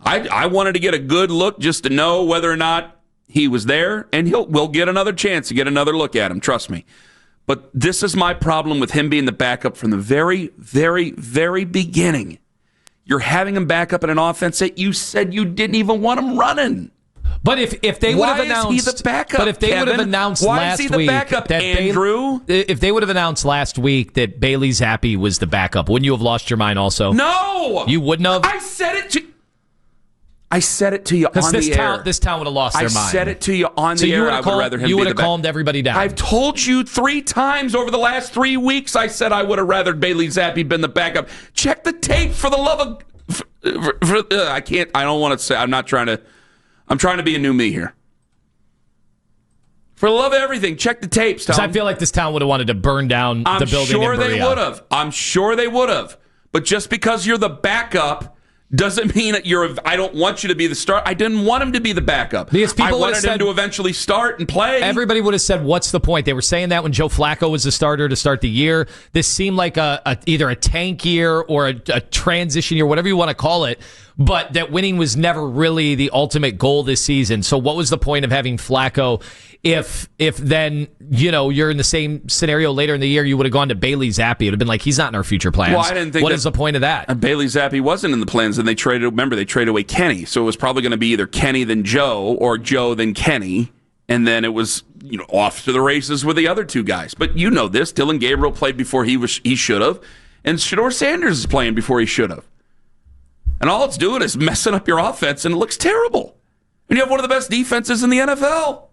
I wanted to get a good look just to know whether or not he was there, and we'll get another chance to get another look at him, trust me. But this is my problem with him being the backup from the very, very, very beginning. You're having him back up in an offense that you said you didn't even want him running. But if they would have announced, why is he the backup? But if they would have announced last week, why is he the backup, Andrew? If they would have announced last week that Bailey Zappi was the backup, wouldn't you have lost your mind also? No, you wouldn't have. I said it to you on the air. This town would have lost their mind. I said it to you on the air. I would rather him be the backup. You would have calmed everybody down. I've told you 3 times over the last 3 weeks. I said I would have rather Bailey Zappi been the backup. Check the tape for the love of. I can't. I don't want to say. I'm trying to be a new me here. For the love of everything, check the tapes, Tom. Because I feel like this town would have wanted to burn down the building. I'm sure they would have. But just because you're the backup doesn't mean that I don't want you to be the starter. I didn't want him to be the backup. I wanted him to eventually start and play. Everybody would have said, what's the point? They were saying that when Joe Flacco was the starter to start the year. This seemed like either a tank year or a transition year, whatever you want to call it. But that winning was never really the ultimate goal this season. So what was the point of having Flacco if then, you're in the same scenario later in the year, you would have gone to Bailey Zappi. It would have been like, he's not in our future plans. Well, I didn't think what is the point of that? Bailey Zappi wasn't in the plans, and they traded away Kenny. So it was probably going to be either Kenny then Joe or Joe then Kenny. And then it was, off to the races with the other 2 guys. But you know this. Dylan Gabriel played before he should have. And Shedeur Sanders is playing before he should have. And all it's doing is messing up your offense, and it looks terrible. And you have one of the best defenses in the NFL.